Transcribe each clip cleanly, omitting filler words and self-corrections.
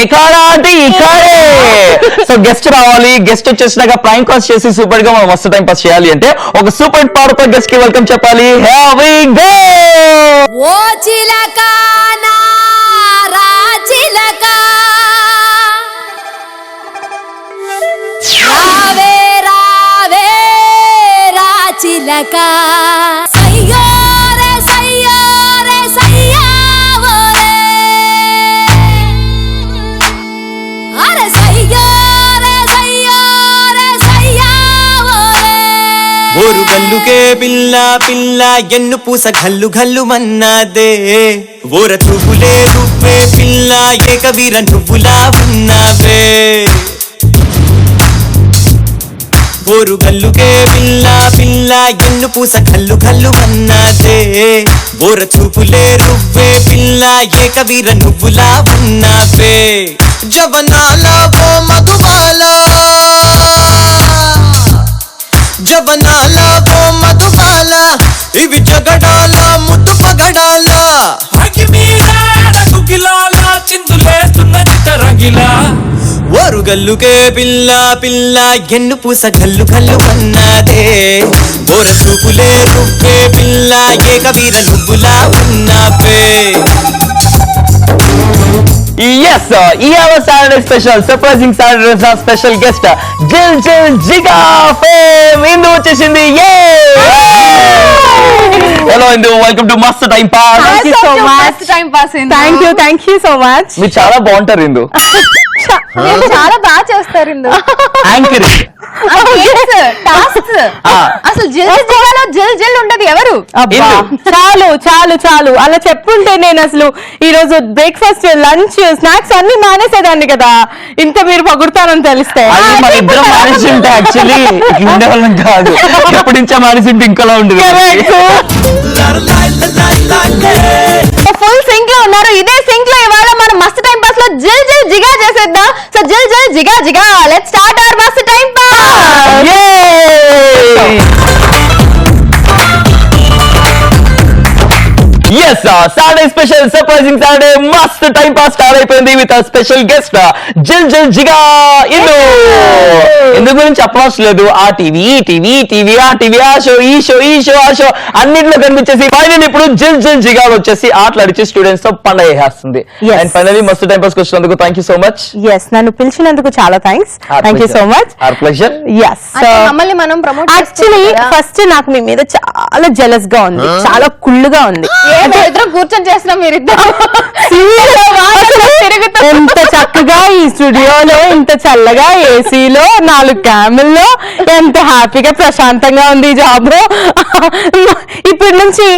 ఎకాడా అంటే ఇకాడే. So guest రావాలి, guest వచ్చేసినాక prank calls చేసి సూపర్ గా మనం మస్తు టైం పాస్ చేయాలి అంటే ఒక సూపర్ పవర్ఫుల్ గెస్ట్ కి వెల్కమ్ చెప్పాలి. Here we go. ఓ చిలక నా రా చిలక రావే రావే రా చిలక సయ్యో రే సయ్యో రే సయ్యావో రే అరే సయ్యో రే సయ్యో రే సయ్యావో రే ఓరు గల్లుకే పిల్ల పిల్ల ఎన్ను పూస గల్లు గల్లు మన్నాదే ఓర చూపులే రువ్వే పిల్ల ఏకవీర నువ్వులా ఉన్నావే ఓరు గల్లుకే పిల్ల పిల్ల ఎన్ను పూస గల్లు గల్లు మన్నాదే ఓర చూపులే రువ్వే పిల్ల ఏకవీర నువ్వులా ఉన్నావే జవనాల ఓ మధుబాల జవనాల ఓ మధుబాల ఇవి జగడాల ముద్దు పగడాల ఓరు గల్లుకే పిల్ల పిల్ల ఎన్ను పూస గల్లు గల్లు అన్నాదే ఓర చూపులే రువ్వే పిల్ల ఏకవీర నువ్వులా ఉన్నావే. Yes, ఈ Saturday special surprising Saturday special guest జిల్ జిల్ జిగా ఫేమ్ ఇందు వచ్చేసింది. హలో ఇందు, వెల్కమ్ టు మస్త్ time pass. Thank you so much. Time pass Thank you so much. మీరు చాలా బాగుంటారు ఇందు. మీరు చాలా బాగా చేస్తారు ఇందు. యాంకరింగ్ అసలు జిల్ జిల్లాలో జిల్ జిల్ ఉండదు ఎవరు. చాలు చాలు చాలు అలా చెప్పుంటే నేను అసలు ఈ రోజు బ్రేక్ఫాస్ట్ లంచ్ స్నాక్స్ అన్ని మానేసేదాన్ని కదా, ఇంత మీరు పగుడతారని తెలిస్తే. మన ఇద్దరం మానేసి ఉంటే యాక్చువల్లీ ఉండేవాళ్ళం కాదు, ఎప్పటి నుంచో మానేసి ఉంటే ఇంకోలా ఉండదు. ఫుల్ సింక్ లో ఉన్నారు. ఇదే సింక్ లో ఇవాళ మనం మస్తు టైం పాస్ లో జిల్ జిల్ జిగా చేసేద్దాం. So Jil Jil జిగా జిగా let's start our మస్తు time pass. Yes, Saturday special surprising Saturday must time pass start అయిపోయింది విత్ a special guest జిల్ జిల్ జిగా ఇందు. ఇందు గురించి చెప్పవలసిన లేదు, ఆ టీవీ ఆ టీవీ ఆ షో ఈ షో ఆ షో అన్నింటిలో కనిపించేసి ఫైనల్ ఇప్పుడు జిల్ జిల్ జిగా వచ్చేసి ఆటలాడిచి స్టూడెంట్స్ తో పండగ చేస్తుంది. అండ్ ఫైనల్లీ మస్తు టైం పాస్ వచ్చినందుకు thank you so much. Yes, నన్ను పిలిచినందుకు చాలా thanks. Thank you so much. Our pleasure. Yes, మమ్మల్ని మనం ప్రమోట్ యాక్చువల్లీ ఫస్ట్ నాకు మీ మీద చాలా జెలస్ గా ఉంది, చాలా కుళ్ళుగా ఉంది. కూర్చొని చేస్తున్నాం మీరిద్దరు. ఎంత చక్కగా ఈ స్టూడియోలో, ఇంత చల్లగా ఏసీలో 4 క్యాముల్లో ఎంత హ్యాపీగా ప్రశాంతంగా ఉంది ఈ జాబ్ లో. ఇప్పటి నుంచి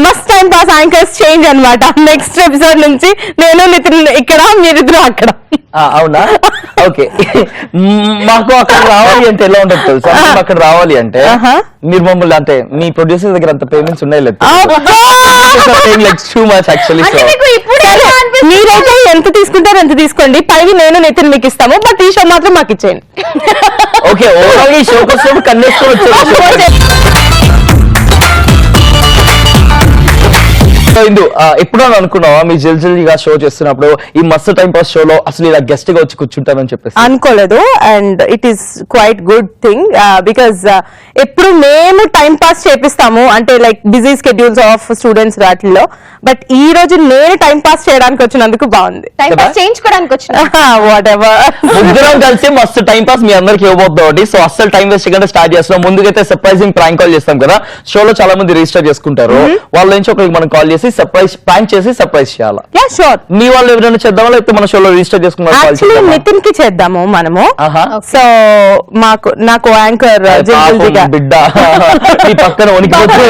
must time pass anchors change అన్నమాట. నెక్స్ట్ ఎపిసోడ్ నుంచి నేను నితిన్ ఇక్కడ, మీరిద్దరు అక్కడ. అవునా? ఓకే. మాకు అక్కడ రావాలి అంటే ఎలా ఉండదు తెలుసా? అక్కడ రావాలి అంటే మీరు మమ్మల్ని అంటే మీ ప్రొడ్యూసర్ దగ్గర అంత పేమెంట్స్ ఉన్నాయి లేదు, మీరైతే ఎంత తీసుకుంటారో ఎంత తీసుకోండి, పైవి నేను నితిన్ మీకు ఇస్తాము, బట్ ఈ షో మాత్రం మాకు ఇచ్చేయండి. ఓకే, ఓవరాల్ ఈ షో కోసం కన్నేసుకొని వచ్చేది. ఇందు, ఎప్పుడో అనుకున్నావా మీ జిల్ జిల్గా షో చేస్తున్నప్పుడు ఈ మస్తు టైం పాస్ షోలో అసలు ఇలా గెస్ట్ గా వచ్చి కూర్చుంటామని చెప్పేసి? అనుకోలేదు. And it is quite good thing because ఎప్పుడు మేము టైం పాస్ చేపిస్తాము అంటే like busy schedules of students వాటిల్లో, బట్ ఈ రోజు నేను టైం పాస్ చేయడానికి వచ్చినందుకు బాగుంది. టైం పాస్ చేయించుకోవడానికి వచ్చిన వాట్ ఎవర్. ముగ్గురం కలిసి మస్తు టైం పాస్ మీ అందరికి ఇవ్వబోద్ది. సో అసలు టైం వేస్ట్ చేయకుండా స్టార్ట్ చేస్తున్నాం. ముందుకైతే సర్ప్రైజింగ్ ప్రాంక్ కాల్ చేస్తాం కదా, షోలో చాలా మంది రిజిస్టర్ చేసుకుంటారు, వాళ్ళ నుంచి ఒకరికి మనం కాల్ చేసి సర్ప్రైజ్ ప్రాంక్ చేసి సర్ప్రైజ్ చేయాలా? Yeah sure. మీ వాళ్ళు ఎవరైనా చేద్దామా లేకపోతే మన షోలో రిజిస్టర్ చేసుకున్నాం? యాక్చువల్లీ నితిన్ కి చేద్దాము మనము. సో నాకు యాంకర్ బిడ్డ ఈ పక్కన వణికిపోతూ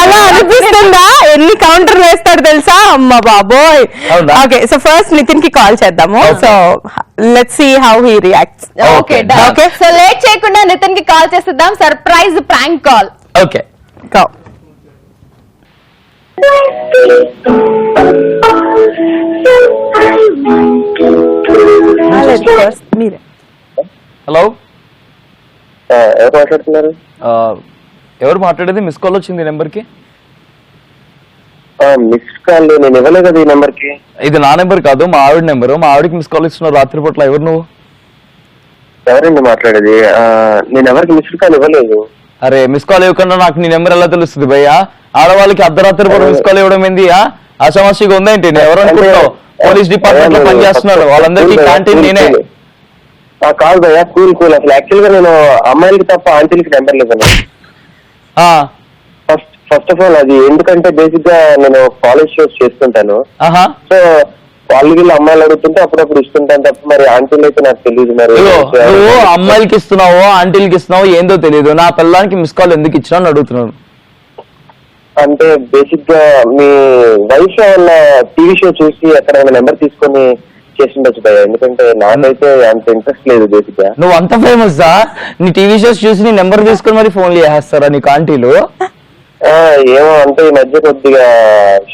అలా అనిపిస్తుందా? ఎన్ని కౌంటర్ వేస్తాడు తెలుసా? అమ్మ బాబోయ్. ఓకే, సో ఫస్ట్ నితిన్ కి కాల్ చేద్దాము. So let's see how he reacts. Okay okay, so late చేయకుండా నితిన్ కి కాల్ చేసేద్దాం. Surprise prank call. Okay, go. Hello, ఎవరు మాట్లాడుతున్నారు? ఎవరు మాట్లాడేది? మిస్ కాల్ వచ్చింది నెంబర్ కి. మిస్ కాల్ నేను ఇవ్వలేదు కదా ఈ నెంబర్ కి. ఇది నా నెంబర్ కాదు, మా ఆవిడ నెంబరు. మా ఆవిడకి మిస్ కాల్ ఇస్తున్నావు రాత్రిపూట్ల. ఎవరు నువ్వు? ఎవరండి మాట్లాడేది? నేను ఎవరికి మిస్డ్ కాల్ ఇవ్వలేదు. అరే మిస్ కాల్ ఇవ్వకుండా నాకు నీ నెంబర్ ఎలా తెలుస్తుంది భయ్యా? ఆడవాళ్ళకి అర్ధరాత్రి పూట మిస్ కాల్ ఇవ్వడం ఏంది? అసమస్యగా ఉందేంటి? నేను ఎవరు అనుకుంటావు? పోలీస్ డిపార్ట్మెంట్ లో పనిచేస్తున్నాడు, వాళ్ళందరికీ క్యాంటీన్ నేనే. కాదు భయ్యా, కూల్ కూల్. అసలు యాక్చువల్ గా నేను అమ్మాయిలకి తప్ప ఆంటీలకి నెంబర్ ఇవ్వను. ఫస్ట్ ఆఫ్ ఆల్ అది ఎందుకంటే బేసిక్ గా నేను కాలేజ్ షోస్ చేస్తుంటాను. సో వాళ్ళు వీళ్ళు అమ్మాయిలు అడుగుతుంటే అప్పుడప్పుడు ఇస్తుంటాను తప్ప మరి ఆంటీలు అయితే నాకు తెలియదు. మరి నువ్వు అమ్మాయిలకి ఇస్తున్నావో ఆంటీలకి ఇస్తున్నావో ఏందో తెలియదు. నా పిల్లానికి మిస్ కాల్ ఎందుకు ఇచ్చినా అని అడుగుతున్నాను. అంటే బేసిక్ గా మీ వైఫ్ ఏమన్నా టీవీ షో చూసి ఎక్కడైనా నెంబర్ తీసుకొని చేసిండొచ్చు భయ్యా, ఎందుకంటే నాకైతే అంత ఇంట్రెస్ట్ లేదు బేసిక్ గా. నువ్వు అంత ఫేమస్ నీ టీవీ షోస్ చూసి నీ నెంబర్ తీసుకొని మరి ఫోన్లు చేస్తారా నీకు ఆంటీలు? ఏమో అంటే ఈ మధ్య కొద్దిగా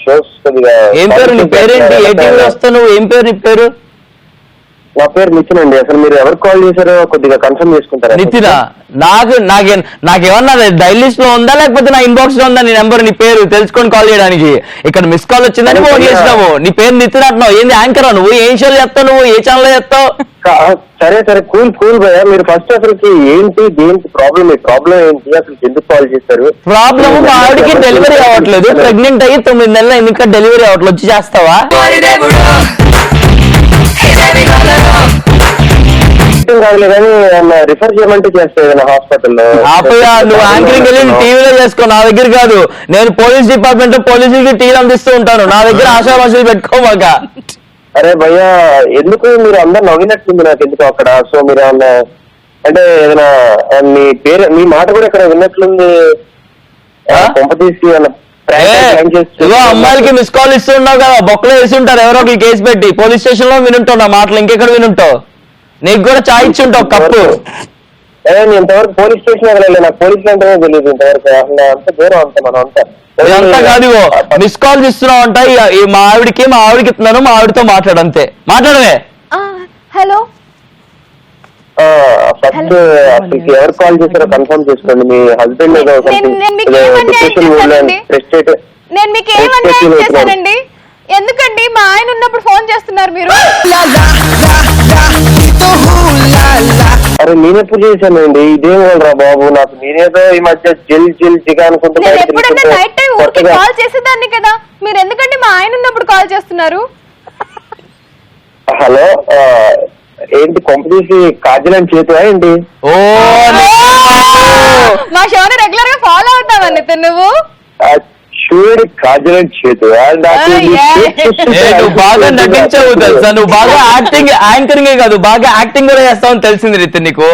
షోస్ కొద్దిగా. ఏం పేరు నీ పేరేంటి? ఏ టీవీలో వస్తావు నువ్వు? ఏం పేరు నీ పేరు? నా పేరు నితిన్ అండి. అసలు మీరు ఎవరు కాల్ చేశారో కొద్దిగా కన్ఫర్మ్ చేసుకుంటారా? నితినా? నాకేమన్నా డైల్ లిస్ట్ లో ఉందా లేకపోతే నా ఇన్బాక్స్ లో ఉందా నీ నెంబర్? నీ పేరు తెలుసుకొని కాల్ చేయడానికి. ఇక్కడ మిస్ కాల్ వచ్చిందని ఫోన్ చేసినావు. నీ పేరు నితిన్ అంటున్నావు. ఏంది యాంకర్ నువ్వు? ఏం షోలు చేస్తావు నువ్వు? ఏ ఛానల్ లో చేస్తావు? సరే సరే కూల్ కూల్ భయ్యా. మీరు ఫస్ట్ అసలుకి ఏంటి దేనికి ప్రాబ్లం ఏంటి అసలు ఎందుకు కాల్ చేశారు? ప్రాబ్లమ్ మా ఆవిడకి డెలివరీ అవ్వట్లేదు. ప్రెగ్నెంట్ అయ్యి 9 నెలలు ఇంకా డెలివరీ అవ్వట్లేదు. వచ్చి చేస్తావా? కాదులే కానీ రిఫర్ చేయమంటే చేస్తాయి ఏదైనా హాస్పిటల్లో. నువ్వు యాంకరింగ్ వెళ్ళి టీవీలో చేసుకో, నా దగ్గర కాదు. నేను పోలీస్ డిపార్ట్మెంట్ పోలీసులకి టీవీలు అందిస్తూ ఉంటాను. నా దగ్గర ఆశావాసులు పెట్టుకోమాక. అరే భయ్యా, ఎందుకు మీరు అందరు నవ్వినట్టుంది నాకు ఎందుకు అక్కడ. సో మీరు ఏమన్నా అంటే ఏదైనా మీ పేరు మీ మాట కూడా ఇక్కడ విన్నట్లుంది. కొంప తీసి అమ్మాయిలకి మిస్ కాల్ ఇస్తున్నావు కదా, బొక్కలో వేసి ఉంటారు ఎవరో ఒకరు కేసు పెట్టి. పోలీస్ స్టేషన్ లో వినుంటావు నా మాటలు, ఇంకెక్కడ వినుంటావు? నీకు కూడా చాయ్ ఇచ్చి ఉంటావు కప్పు. నేను ఇంతవరకు పోలీస్ స్టేషన్ వెళ్ళలేదు, నాకు పోలీసులు అంటేనే తెలియదు ఇంతవరకు. అంత దూరం అంత మనం అంతా అంతా కాదు. మిస్ కాల్ ఇస్తున్నావు అంట. మా ఆవిడకి ఇస్తున్నాను, మా ఆవిడతో మాట్లాడంతే. మాట్లాడవే. హలో ఫస్ట్ అసలు ఎవరు కాల్ చేశారో కన్ఫర్మ్ చేసుకోండి. మీ హస్బెండ్ ఏదో నేను మీకు ఏమన్యాయం చేశానండి? ఎందుకండి మా ఆయన ఉన్నప్పుడు ఫోన్ చేస్తున్నారు మీరు? అరే నేనెప్పుడు చేశానండి? ఇదేం రా బాబు నాకు. నేనేదో ఈ మధ్య జిగా అనుకుంటున్నా. ఎప్పుడన్నా నైట్ టైం ఊరికి కాల్ చేసేదాన్ని కదా, మీరు ఎందుకండి మా ఆయన ఉన్నప్పుడు కాల్ చేస్తున్నారు? హలో ఏంటి కొంప తీసి కాజలని చేతువా ఏంటి? మా షోని రెగ్యులర్ గా ఫాలో అవుతావా నితిన్ నువ్వు? చూడు కాజలని చేతువా? నువ్వు బాగా నటించావు తెలుసా. నువ్వు బాగా యాంకరింగే కాదు, బాగా యాక్టింగ్ కూడా చేస్తావని తెలిసింది నితిన్ నీకు.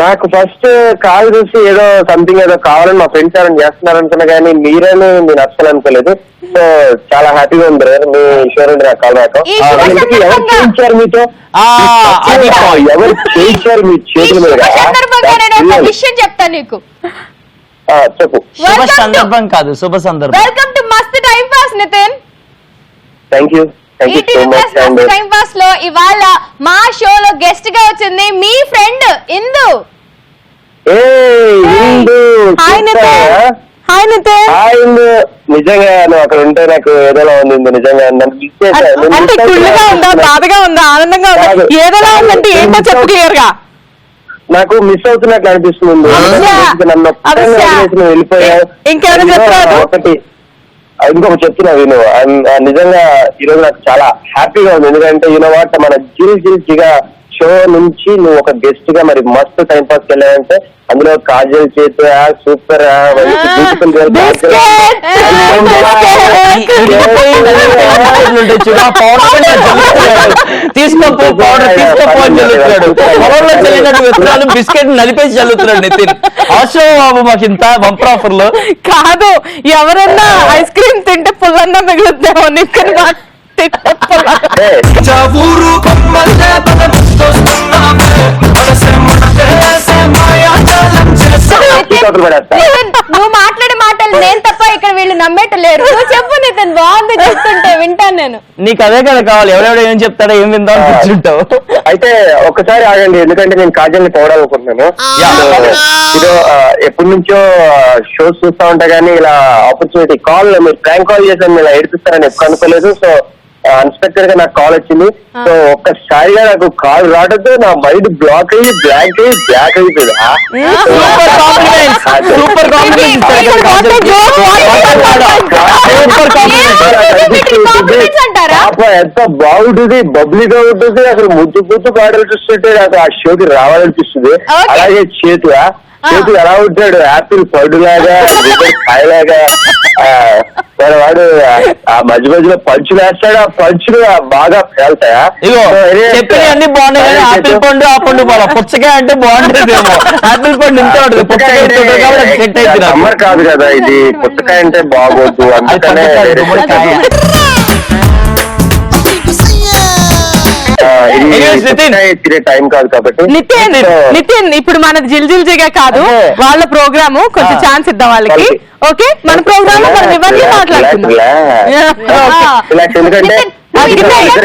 నాకు ఫస్ట్ కాల్ చూసి ఏదో సంథింగ్ ఏదో కావాలని మా ఫ్రెండ్స్ ఎవరైనా చేస్తున్నారు అనుకున్నా, కానీ మీరేనే నేను అస్సలు అనుకోలేదు. సో చాలా హ్యాపీగా ఉంది మీ షోరండి నాకు కాల్ రాక. ఎవరు చేయించారు మీతో? ఎవరు చేయించారు మీ చేతుల మీద? విషయం చెప్తా నీకు. చెప్పు. శుభ సందర్భం కాదు, శుభ సందర్భం. వెల్కమ్ టు మస్త్ time pass Nitin. Thank you. Time pass లో ఇవాళ మా షోలో గెస్ట్ గా వచ్చింది మీ ఫ్రెండ్ ఇందు. నిజంగా నువ్వు అక్కడ ఉంటే నాకు ఏదోలా ఉంది. నిజంగా అంటే కుళ్ళుగా ఉందా, బాధగా ఉందా, ఆనందంగా ఉందా, ఏదోలా ఉందంటే ఏంటో చెప్పు క్లియర్ గా. నాకు మిస్ అవుతున్నట్లు అనిపిస్తుంది. నన్ను వెళ్ళిపోయావు. ఇంకెవరైనా చెప్తారు? ఇంకొక చెప్తున్నా విను. నిజంగా ఈరోజు నాకు చాలా హ్యాపీగా ఉంది. ఎందుకంటే యూనో వాట్, మన జిగా షో నుంచి నువ్వు ఒక గెస్ట్ గా మరి మస్తు టైం పాస్ వెళ్ళావంటే అందులో కాజల్ చేతు సూపర్ బిస్కెట్ నలిపేసి చల్లుతున్నాడు నితిన్. అవసరం బాబు మాకు ఇంత బంపర్ ఆఫర్ లో కాదు. ఎవరన్నా ఐస్ క్రీమ్ తింటే పుల్లన్నా మిగులుతామో నితిన్ నువ్వు మాట్లాడే మాటలు నేను తప్ప ఇక్కడ వీళ్ళు నమ్మేటలేరు. నువ్వు చెప్పు నితిన్, బాగుంది చెప్తుంటే వింటాను నేను. నీకు అదే కదా కావాలి, ఎవరెవడో ఏం చెప్తాడో ఏం విందాం కూర్చుంటావు. అయితే ఒక్కసారి ఆగండి, ఎందుకంటే నేను కాజల్ని పోవాలనుకుంటున్నాను. ఇది ఎప్పటి నుంచో షోస్ చూస్తా ఉంటా కానీ ఇలా ఆపర్చునిటీ కాల్, మీరు ప్రాంక్ కాల్ చేశాను, ఇలా ఏడిపిస్తారని ఎప్పుడు అనుకోలేదు. సో అన్ఎక్స్పెక్టెడ్ గా నాకు కాల్ వచ్చింది. సో ఒక్కసారిగా నాకు కాల్ రావడంతో నా మైండ్ బ్లాక్ అయ్యి బ్లాక్ అయిపోయింది. సూపర్ ఎంత బాగుంటుంది, బబ్లీగా ఉంటుంది, అసలు ముద్దు పాటలు చూస్తుంటే నాకు ఆ షోకి రావాలనిపిస్తుంది. అలాగే చేతు ఎలా ఉంటాడు, యాపిల్ పండు లాగా, కాయలాగా. మరి వాడు ఆ మధ్య మధ్యలో పంచులు వేస్తాడు, ఆ పంచులు బాగా పేలుతాయా? చెప్పిన అన్ని బాగున్నాయి కానీ ఆపిల్ పండు ఆ పండు బాగా పుచ్చకాయ అంటే బాగుంటుంది. ఆపిల్ పండు ఇంత ఉంటుంది, పుచ్చకాయ సెట్ అయితే సమ్మర్ కాదు కదా ఇది, పుచ్చకాయ అంటే బాగోద్దు, అందుకనే తినే టైం కాదు కాబట్టి. నితిన్ ఇప్పుడు మనది జిల్జిల్జీగా కాదు, వాళ్ళ ప్రోగ్రామ్ కొంచెం ఛాన్స్ ఇద్దాం వాళ్ళకి. ఓకే, మన ప్రోగ్రామ్ మనం ఇవన్నీ మాట్లాడుతున్నాం. ఎందుకంటే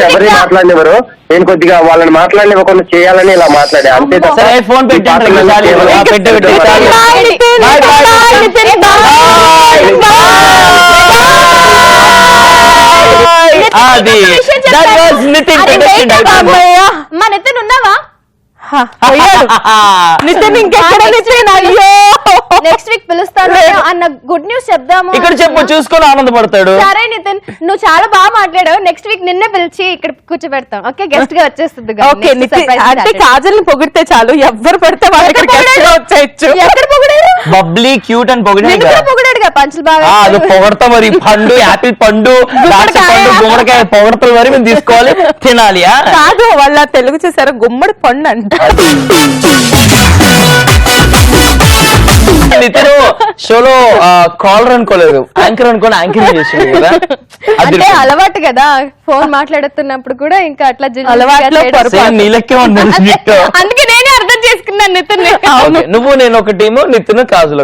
ఎవరిని మాట్లాడినవారు, నేను కొద్దిగా వాళ్ళని మాట్లాడినివ్వకుండా చేయాలని ఇలా మాట్లాడే అంతే. ఫోన్ మా నితిన్ ఉన్నావా? నితిన్ ఇంకెక్కడ నితిన్? అయ్యో, నెక్స్ట్ వీక్ పిలుస్తాను అన్న గుడ్ న్యూస్ చెప్దాము. ఇక్కడ చెప్పు, చూసుకొని ఆనందపడతాడు. సరే నితిన్, నువ్వు చాలా బాగా మాట్లాడావు. నెక్స్ట్ వీక్ నిన్నే పిలిచి ఇక్కడ కూర్చోబెడతాం. ఓకే, గెస్ట్ గా వచ్చేస్తుంది. ఓకే నితిన్, అంటే కాజల్ని పొగిడితే చాలు, ఎవ్వరు పడితే వాళ్ళకి వచ్చేయచ్చు. ఎక్కడ పొగిడారు? బబ్లీ క్యూట్ అని పొగిడాడుగా, పంచులు బాగా. అది పొగడతా మరి. పండు, యాపిల్ పండు, పండు, గుమ్మడికాయ పొగడతలు మరి మేము తీసుకోవాలి, తినాలి. కాదు, వాళ్ళ తెలుగు చేశారు గుమ్మడి పండు అంట. నితిన్ షోలో కాలర్ అనుకోలేదు, యాంకర్ అనుకోని యాంకరింగ్ చేసింది కదా. అంటే అలవాటు కదా, ఫోన్ మాట్లాడుతున్నప్పుడు కూడా ఇంకా అట్లా నీలకే ఉన్నాను. అందుకే నేనే అర్థం చేసుకున్నాను నితిన్. నువ్వు నేను ఒక టీము, నితిన్ కాజులు.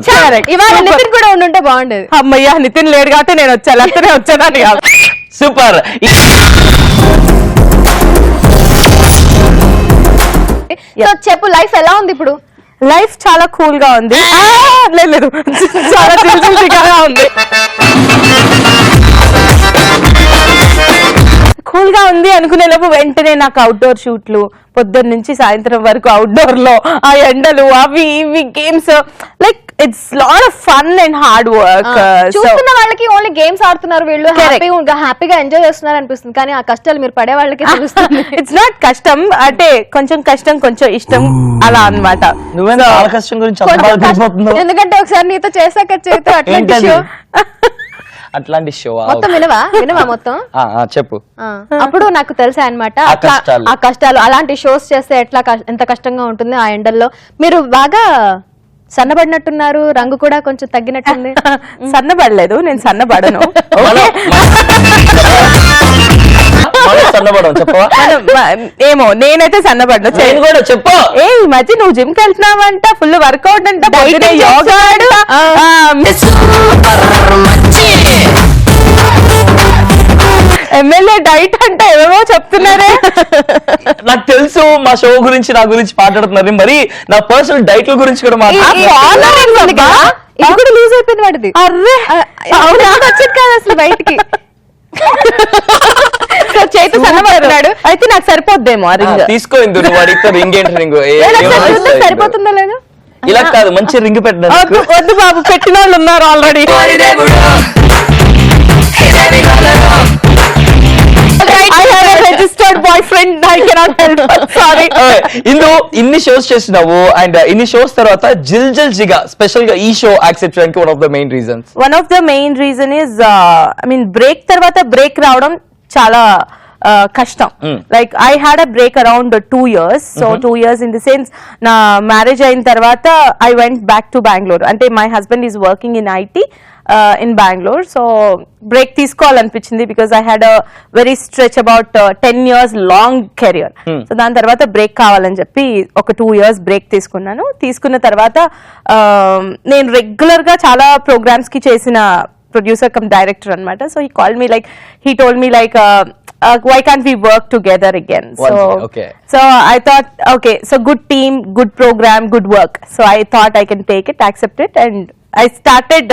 ఇవాళ నితిన్ కూడా ఉండుంటే బాగుండేది. అమ్మయ్యా, నితిన్ లేడు కాబట్టి నేను వచ్చాను, అంతనే వచ్చాను కాదు. సూపర్. చెప్పు, లైఫ్ ఎలా ఉంది ఇప్పుడు? లైఫ్ చాలా కూల్ గా ఉంది. లేదు, చాలా జిల్జిల్గా ఉంది. కూల్ గా ఉంది అనుకునే లోపు వెంటనే నాకు అవుట్డోర్ షూట్లు, పొద్దున్న నుంచి సాయంత్రం వరకు అవుట్డోర్ లో ఆ ఎండలు, అవి ఇవి games, like it's lot of fun and hard work. చూస్తున్న వాళ్ళకి ఓన్లీ గేమ్స్ ఆడుతున్నారు వీళ్ళు, హ్యాపీగా ఎంజాయ్ చేస్తున్నారు అనిపిస్తుంది, కానీ ఆ కష్టాలు మీరు పడే వాళ్ళకి తెలుస్తుంది. ఇట్స్ నాట్ కష్టం, అంటే కొంచెం కష్టం కొంచెం ఇష్టం అలా అన్నమాట. నువ్వేనా కష్టం గురించి ఎందుకంటే ఒకసారి నీతో చేసాక చేతో అట్లాంటి షో మొత్తం వినవా మొత్తం చెప్పు. అప్పుడు నాకు తెలుసా అన్నమాట ఆ కష్టాలు. అలాంటి షోస్ చేస్తే ఎట్లా ఎంత కష్టంగా ఉంటుంది ఆ ఎండల్లో. మీరు బాగా సన్నబడినట్టున్నారు, రంగు కూడా కొంచెం తగ్గినట్టుంది. సన్నబడలేదు, నేను సన్నబడను. ఏమో, నేనైతే సన్నబడను. కూడా చెప్పు. ఏ ఈ మధ్య నువ్వు జిమ్ కి వెళ్తున్నావంట, ఫుల్ వర్కౌట్ అంట, యోగా ఎమ్మెల్యే డైట్ అంటే ఏమేమో చెప్తున్నారే. నాకు తెలుసు, మా షో గురించి నా గురించి మాట్లాడుతున్నారు, మరి నా పర్సనల్ డైట్ గురించి కూడా మాట్లాడుతున్నారు. లూజ్ అయిపోయింది వాడిది. అర్రే, వచ్చేది కాదు అసలు బయటికి. చేతి సన్నబడుతున్నాడు, అయితే నాకు సరిపోద్దేమో ఆ రింగ్. తీసుకో, నువ్వు అడిగితే రింగ్ ఏంటి, రింగ్ సరిపోతుందో లేదు. ఇలా కాదు, మంచి రింగ్ పెట్టిన. వద్దు బాబు, పెట్టిన వాళ్ళు ఉన్నారు already. Registered boy friend, I cannot help, sorry. ఇన్ని షోస్ చేసినావు, అండ్ ఇన్ని షోస్ తర్వాత జిల్జిల్జీగా స్పెషల్ గా ఈ షో యాక్సెప్ట్ చేయడానికి one of the main reason is, I mean break తర్వాత బ్రేక్ రావడం చాలా కష్టం. Like I had a break around 2 years. So 2 years in the sense నా మ్యారేజ్ అయిన తర్వాత I went back to Bengaluru. అంటే my husband is working in IT in Bangalore. So break తీసుకోవాలనిపించింది because I had a very stretch about 10 years long career. So దాని తర్వాత break కావాలని చెప్పి ఒక 2 years break తీసుకున్నాను. తీసుకున్న తర్వాత నేను రెగ్యులర్ గా చాలా ప్రోగ్రామ్స్ కి చేసిన ప్రొడ్యూసర్ కమ్ డైరెక్టర్ అన్నమాట. So he called me like he told me like why can't we work together again? So I thought okay, so good team, good program, good work. So I thought I can take it, accept it, and I started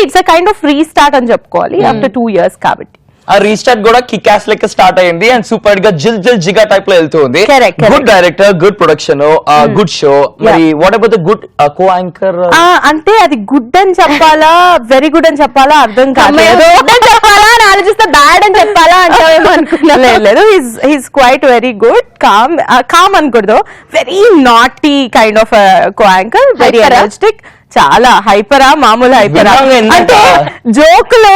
it's a kind of restart అని చెప్పుకోవాలి after 2 years కాబట్టి. ఆ restart కూడా kick ass లెక్క start అయ్యింది and super గా జిల్ జిగా టైప్ లో వెళ్తూ ఉంది. Good director, good production, good show. మరి what about the good co anchor? అంటే అది గుడ్ అని చెప్పాలా వెరీ గుడ్ అని చెప్పాలా అర్థం కాలేదు. చెప్పాలా అని ఆలోచిస్తే బ్యాడ్ అని చెప్పాలా అంటావేమో అనుకున్నా. లేదు, he's quite very good. Calm అనకూడదు, very naughty kind of co anchor, very energetic, చాలా హైపరా, మామూలు హైపరా. అంటే జోకులు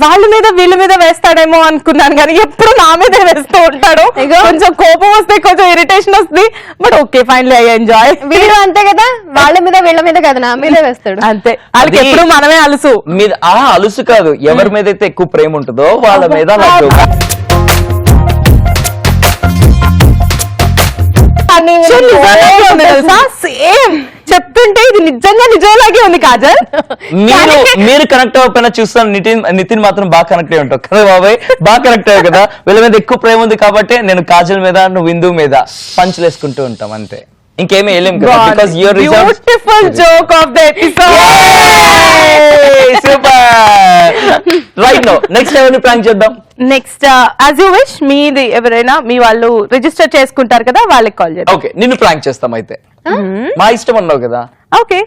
వాళ్ళ మీద వీళ్ళ మీద వేస్తాడేమో అనుకున్నాను కానీ ఎప్పుడు నా మీదే వేస్తూ ఉంటాడు. కొంచెం కోపం వస్తే కొంచెం ఇరిటేషన్ వస్తుంది, but okay finally I enjoy. వీడు అంతే కదా, వాళ్ళ మీద వీళ్ళ మీద కదా, నా మీదే వేస్తాడు అంతే. వాళ్ళకి ఎప్పుడు మనమే అలుసు. మీద అలుసు కాదు, ఎవరి మీద అయితే ఎక్కువ ప్రేమ ఉంటుందో వాళ్ళ మీద సేమ్ చెప్తుంటే ఇది నిజంగా నిజంలాగే ఉంది కాజల్. మీరు కనెక్ట్ అవ్వకపోయినా చూస్తాను, నితిన్ మాత్రం బాగా కనెక్ట్ అయి ఉంటావు కదా బాబాయ్, బాగా కనెక్ట్ అయ్యావు కదా. వీళ్ళ మీద ఎక్కువ ప్రేమ ఉంది కాబట్టి నేను కాజల్ మీద, నువ్వు విందు మీద పంచులు వేసుకుంటూ ఉంటాం అంతే, ఇంకేమీ వేయలేం కదా. Because your beautiful joke of the episode. Super. Right now next ఎవరిని ప్రాంక్ చేద్దాం? నెక్స్ట్ యాజ్ యూ విష్, మీది ఎవరైనా మీ వాళ్ళు రిజిస్టర్ చేసుకుంటారు కదా, వాళ్ళకి కాల్ చేద్దాం. ఓకే, నిన్ను ప్రాంక్ చేస్తాం అయితే. మా ఇష్టం అన్నావు కదా, ఓకే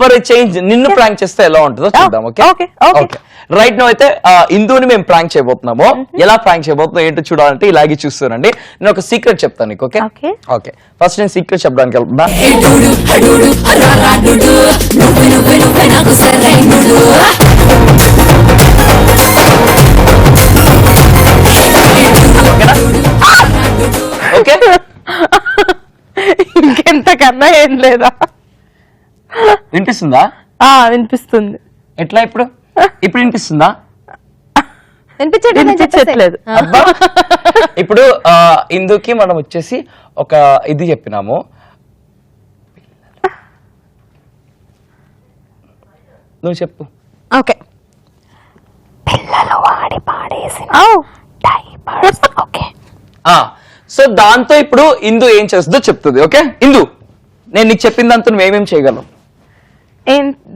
ఫర్ చేంజ్ నిన్ను ప్రాంక్ చేస్తే ఎలా ఉంటుందో చూద్దాం. ఓకే ఓకే రైట్ నౌ అయితే ఇందుని మేము ప్రాంక్ చేయబోతున్నాము. ఎలా ప్రాంక్ చేయబోతున్నాం ఏంటో చూడాలంటే ఇలాగే చూస్తానండి. నేను ఒక సీక్రెట్ చెప్తాను నీకు. ఓకే ఓకే ఫస్ట్ నేను సీక్రెట్ చెప్పడానికి వెళ్తున్నా. ఓకే ఇంకెంతకన్నా ఏం లేదా? వినిపిస్తుందా? వినిపిస్తుంది. ఎట్లా ఇప్పుడు వినిపిస్తుందా? వినిపించట్లేదు. ఇప్పుడు ఇందుకి మనం వచ్చేసి ఒక ఇది చెప్పినాము. నువ్వు చెప్పు. ఓకే, పిల్లలు వాడి పాడేసిన డైపర్స్. ఓకే, సో దాంతో ఇప్పుడు ఇందు ఏం చేస్తుందో చెప్తుంది. ఓకే ఇందు, నేను నీకు చెప్పిన దాంతో నువ్వేమేం చేయగలవు?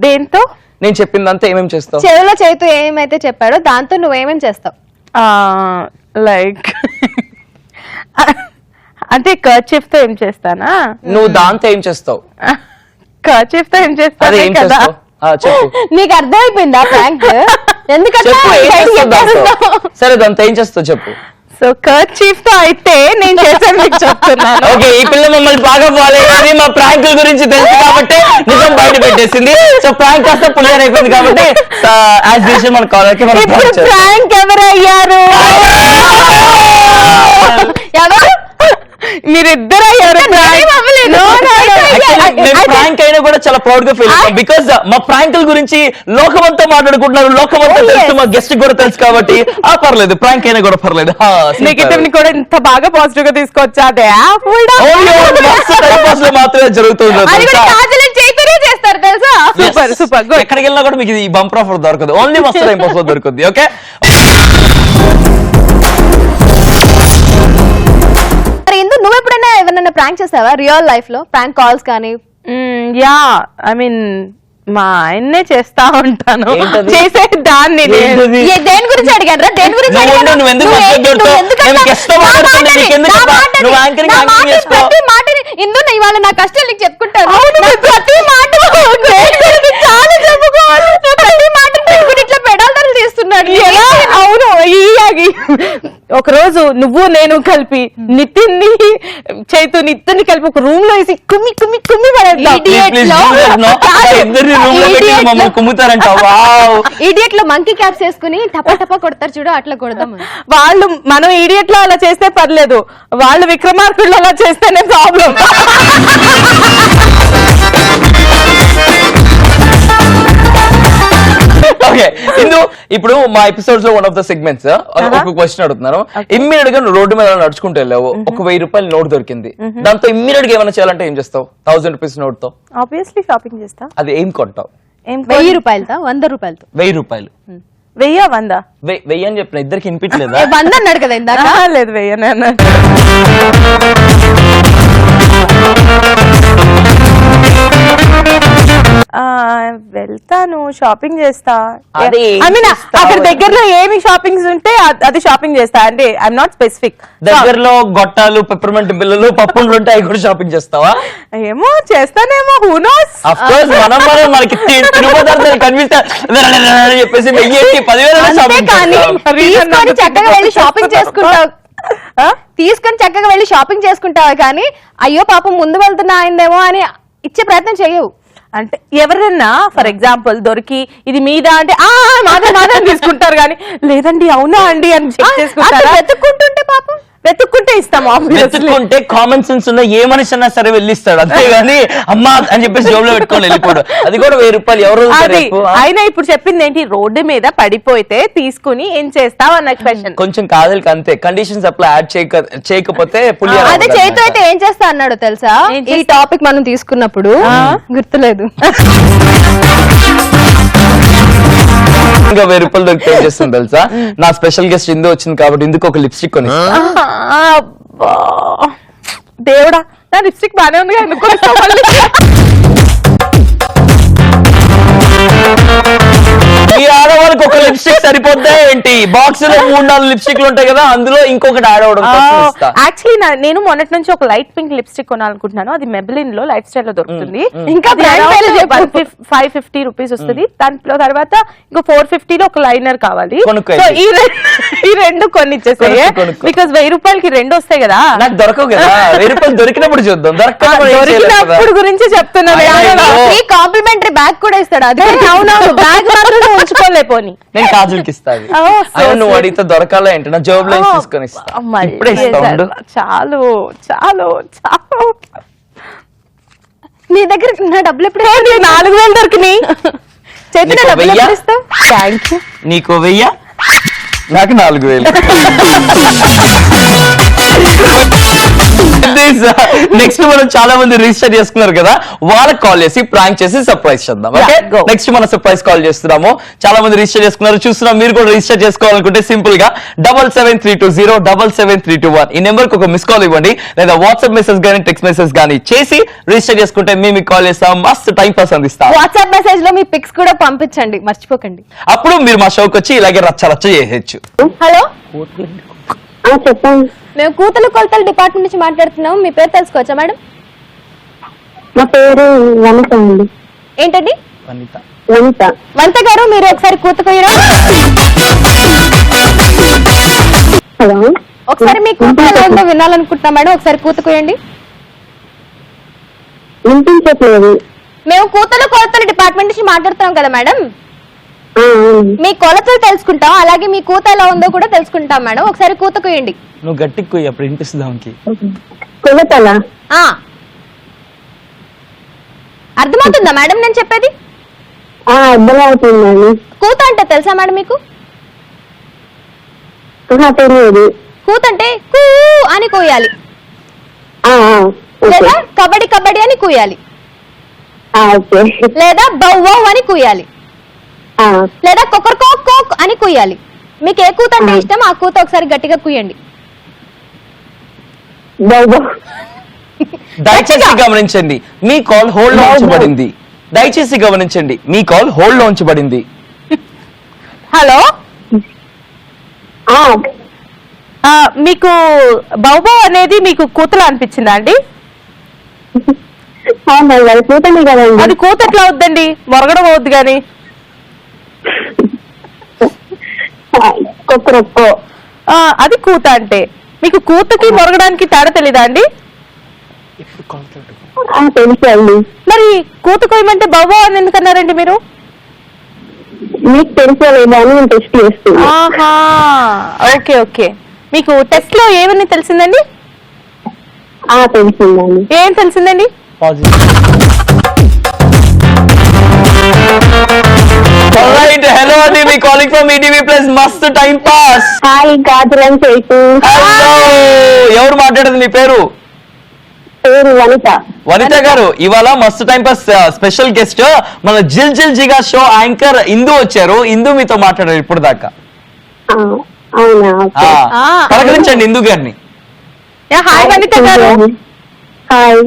దేంతో? నేను చెప్పిన దాంతో ఏమేం చేస్తావు? చెవులో చేతు ఏమైతే చెప్పాడో దాంతో నువ్వేమేం చేస్తావు? లైక్ అంటే కర్చీఫ్ తో ఏం చేస్తానా? నువ్వు దాంతో ఏం చేస్తావు? కర్చీఫ్ తో ఏం చేస్తావు కదా? చెప్పు. నీకు అర్థమైపోయిందా ప్రాంక్? ఎందుకంటే సరే దాంతో ఏం చేస్తావు చెప్పు. సో కర్చీఫ్ తో అయితే నేను చేసాను మీకు చెప్తున్నాను. ఓకే, ఈ పిల్ల మమ్మల్ని బాగా ఫాలో అయ్యింది, మా ప్రాంకుల గురించి తెలుసు కాబట్టి నిజం బయట పెట్టేసింది. సో ప్రాంక్ కాస్త పులియర్ అయిపోయింది కాబట్టి యాజ్ యూజువల్ మన కాలర్కి మనం ప్రాంక్ ఎవరు అయ్యారు? ఎవరు? మీరిద్దరు అయ్యారు. ప్రాంక్ అయినా కూడా చాలా ప్రౌడ్ గా ఫీల్ అవుతాం బికాస్ మా ప్రాంకుల గురించి లోకమంతా మాట్లాడుకుంటున్నారు, లోకమంతా తెలుసు, మా గెస్ట్ కూడా తెలుసు కాబట్టి పర్లేదు, ప్రాంక్ అయినా కూడా పర్లేదు. నెగటివ్ కూడా ఇంత బాగా పాజిటివ్ గా తీసుకొచ్చా మాత్రమే జరుగుతుంది. చేస్తారు తెలుసా? Super super. ఎక్కడికి వెళ్ళినా కూడా మీకు ఈ బంపర్ ఆఫర్ దొరకదు, ఓన్లీ మస్తు టైం పాస్ లో దొరుకుతుంది. ఓకే, నువ్వు ఎప్పుడైనా ఎవరైనా ప్రాంక్ చేసావా రియల్ లైఫ్ లో? ప్రాంక్ కాల్స్ కానీ? యా, ఐ మీన్ మా ఆయన్నే చేస్తా ఉంటాను. చేసే దాన్ని దేని గురించి అడిగాను రా? దేని గురించి ఇందు ఇవాళ నా కష్టాలు నీకు చెప్పుకుంటాను. ప్రతి మాట చాలా చెప్పుకోవాలి. ప్రతి మాట ఇట్లా పెడాలు తీస్తున్నాడు. అవును, ఒక రోజు నువ్వు నేను కలిపి నితిన్ ని చైతుని ఇద్దరిని కలిపి ఒక రూమ్ లో వేసి కుమ్మి కుమ్మి కుమ్మి మమ్మల్ని కుమ్ముతారంట. వావ్, ఇడియట్ లో మంకీ క్యాప్స్ వేసుకుని టపా టపా కొడతారు చూడు, అట్లా కొడదాం. వాళ్ళు మనం ఇడియట్ లో అలా చేస్తే పర్లేదు, వాళ్ళు విక్రమార్కుళ్ళు అలా చేస్తేనే ప్రాబ్లం. ఓకే ఇందు, ఇప్పుడు మా ఎపిసోడ్స్ లో వన్ ఆఫ్ ద సెగ్మెంట్స్ ఒక క్వశ్చన్ అడుగుతున్నాను. ఇమ్మీడియట్ గా నువ్వు రోడ్డు మీద నడుచుకుంటూ వెళ్ళావు, ఒక 1000 రూపాయలు నోట్ దొరికింది, దాంతో ఇమ్మీడియట్ గా ఏమైనా చేయాలంటే ఏం చేస్తావు? 1000 రూపీస్ నోట్ తో ఆబ్వియస్లీ షాపింగ్ చేస్తా. అది ఏం కొంటావు? 1000 రూపాయలతో 100 రూపాయలతో 1000 రూపాయలు 100 వెయ్యి అని చెప్పిన ఇద్దరికి వినిపించలేదా? 100 అన్నాడు కదా ఇందాక. లేదు 1000 వెళ్తాను, షాపింగ్ చేస్తా. అది ఐ మీన్ అక్కడ దగ్గరలో ఏమి షాపింగ్స్ ఉంటే అది షాపింగ్ చేస్తా. అంటే ఐఎమ్ నాట్ స్పెసిఫిక్. దగ్గరలో గొట్టాలు, పెప్పర్మెంట్ బిల్లలు, పప్పులు ఉంటే అవి కూడా షాపింగ్ చేస్తావా? ఏమో చేస్తానేమో, హూ నోస్. అఫ్ కోర్స్ మనం మనకి తిరుపతి కనిపిస్తా చెప్పేసి 10,000 షాపింగ్ తీసుకొని చక్కగా వెళ్ళి షాపింగ్ చేసుకుంటావు, తీసుకొని చక్కగా వెళ్ళి షాపింగ్ చేసుకుంటావా కానీ అయ్యో పాపం ముందు వెళ్తున్నా అయిందేమో అని ఇచ్చే ప్రయత్నం చేయవు. అంటే ఎవరన్నా ఫర్ ఎగ్జాంపుల్ దొరికి ఇది మీద అంటే మాదే తీసుకుంటారు కానీ లేదండి అవునా అండి అని చెక్ చేసుకుంటారా? వెతుక్కుంటుంటే పాపం వెతుక్కుంటే ఇస్తాం. వెతుక్కుంటే కామన్ సెన్స్ ఉన్న ఏ మనిషి అన్నా సరే వెళ్ళిస్తాడు, అంతేగాని అమ్మా అని చెప్పేసి జోబులో పెట్టుకొని వెళ్ళిపోడు. అది కూడా 1000 రూపాయలు ఎవరు? అయినా ఇప్పుడు చెప్పింది ఏంటి, రోడ్డు మీద పడిపోతే తీసుకుని ఏం చేస్తావు అన్న క్వశ్చన్. కొంచెం కాదు అంతే, కండిషన్స్ అప్లై యాడ్ చేయకపోతే అదే చేతితో అయితే ఏం చేస్తా అన్నాడు తెలుసా? ఈ టాపిక్ మనం తీసుకున్నప్పుడు గుర్తులేదు. ఇంకా 1000 రూపాయలు దొరికితే ఏం చేస్తుంది తెలుసా? నా స్పెషల్ గెస్ట్ ఇందు వచ్చింది కాబట్టి ఇందుకు ఒక లిప్స్టిక్ కొని దేవుడా, నా లిప్స్టిక్ బానే ఉంది ఎందుకు ఈ ఆడవాళ్ళకి ఒక లిప్స్టిక్ సరిపోద్దా ఏంటి? బాక్స్ లో 3-4 లిప్స్టిక్లు ఉంటాయి కదా, అందులో ఇంకొకటి యాడ్ అవడం. యాక్చువల్లీ నేను మొన్నటి నుంచి ఒక లైట్ పింక్ లిప్స్టిక్ కొనాలనుకుంటున్నాను. అది మెబిలిన్ లో లైఫ్ స్టైల్ లో దొరుకుతుంది. ఇంకా 550 రూపీస్ వస్తుంది. దాంట్లో తర్వాత ఇంకో 450 లో ఒక లైనర్ కావాలి. ఈ రెండు కొనిచ్చేసాయి బికాస్ 1000 రూపాయలకి 2 వస్తాయి కదా. నాకు దొరకవు కదా, 1000 రూపాయలు దొరికినప్పుడు చూద్దాం. దొరికినప్పుడు గురించి చెప్తున్నాను. కాంప్లిమెంటరీ బ్యాగ్ కూడా ఇస్తాడు. అది అవునవును, బ్యాగ్ మాత్రం ఉంచుకోలేపోని. నేను కాజులకి ఇస్తాను. నువ్వు అడిగితే దొరకాలా ఏంటి? నా జాబ్ లో తీసుకొని ఇస్తా. ఇప్పుడే ఇస్తా. చాలు చాలు చాలు. నీ దగ్గర నా డబ్బులు ఎప్పుడు? 4000 దొరికినాయి. చేతిలో డబ్బులు ఎప్పుడు ఇస్తావు? Thank you. నీకు 1000, నాకు 4000. నెక్స్ట్ మనం చాలా మంది రిజిస్టర్ చేసుకున్నారు కదా, వాళ్ళకి కాల్ చేసి ప్రాంక్ చేసి సర్ప్రైజ్ చేద్దాం. నెక్స్ట్ మనం సర్ప్రైజ్ కాల్ చేస్తున్నాము. చాలా మంది రిజిస్టర్ చేసుకున్నారు, చూస్తున్నాం. మీరు కూడా రిజిస్టర్ చేసుకోవాలనుకుంటే సింపుల్ గా 7732077321 ఈ నెంబర్ కి ఒక మిస్ కాల్ ఇవ్వండి, లేదా వాట్సాప్ మెసేజ్ గానీ టెక్స్ట్ మెసేజ్ గానీ చేసి రిజిస్టర్ చేసుకుంటే మేము కాల్ చేస్తాం. మస్తు టైం పాస్ అందిస్తాం. వాట్సాప్ మెసేజ్ లో మీ పిక్స్ కూడా పంపించండి, మర్చిపోకండి. అప్పుడు మీరు మా షోకి వచ్చి ఇలాగే రచ్చ రచ్చ చేయొచ్చు. హలో, చెప్పండి. మేము కూతలు కొలతల డిపార్ట్మెంట్ నుంచి మాట్లాడుతున్నాం. మీ పేరు తెలుసుకోవచ్చా మేడం? నా పేరు వనిత అండి. ఏంటండి? వనిత. వంత గారు, మీరు ఒకసారి కూత కొయ్యరా? హలో, ఒకసారి మీ కూత ఎలా ఉందో వినాలనుకుంటున్నాం మేడం, ఒకసారి కూత కొయ్యండి. వినిపించట్లేదు. మేము కూతలు కొలతల డిపార్ట్మెంట్ నుంచి మాట్లాడుతున్నాం కదా మేడం, మీ కొలతలు తెలుసుకుంటాం, అలాగే మీ కూత ఎలా ఉందో కూడా తెలుసుకుంటాం మేడం. ఒకసారి కూత కొయ్యండి. నువ్వు గట్టికి కొయ్యి, అప్పుడు వినిపిస్తుంది. కొలతలా? అర్థమవుతుందా మేడం నేను చెప్పేది? అర్థమవుతుందండి. కూత అంటే తెలుసా మేడం మీకు? తెలియదు. కూత అంటే కూ అని కోయాలి, లేదా కబడ్డీ కబడ్డీ అని కూయాలి, లేదా బౌ అని కూయాలి, లేదా కొకర్ కోక్ కోక్ అని కూయాలి. మీకు ఏ కూత అంటే ఇష్టం ఆ కూత ఒకసారి గట్టిగా కూయండి. దయచేసి గమనించండి, మీ కాల్ హోల్డ్ లో ఉంచబడింది. దయచేసి గమనించండి, మీ కాల్ హోల్డ్ లో ఉంచబడింది. హలో, మీకు బౌబౌ అనేది మీకు కూతలా అనిపించిందా అండి? కూతనే కదండి. అది కూత ఎట్లా అవుద్దండి, మొరగడం అవుద్ది గాని. అది కూత అంటే. మీకు కూతకి మొరగడానికి తేడా తెలీదా అండి? తెలుసు అండి. మరి కూత కొయ్యమంటే బాబా అని ఎందుకన్నారండి మీరు? మీకు తెలుసుకోలేదా అని నేను టెస్ట్ చేస్తున్నా. ఆహా, ఓకే ఓకే. మీకు టెస్ట్ లో ఏమని తెలిసిందండి? తెలిసిందండి. ఏం తెలిసిందండి? Alright, hello అండి, మీ కాలింగ్ ఫ్రమ్ ఈటీవీ ప్లస్ మస్త్ టైం పాస్. హాయ్ గాజులం చేతు. హలో, ఎవరు మాట్లాడేది? మీ పేరు? పేరు వనిత. వనిత గారు, ఇవాళ మస్త్ టైం పాస్ స్పెషల్ గెస్ట్ మన జిల్ జిల్ జిగా షో యాంకర్ ఇందు వచ్చారు. ఇందు మీతో మాట్లాడారు ఇప్పుడు దాకా. అవునా? పలకరించండి ఇందు గారిని. హాయ్ వనిత గారు. హాయ్.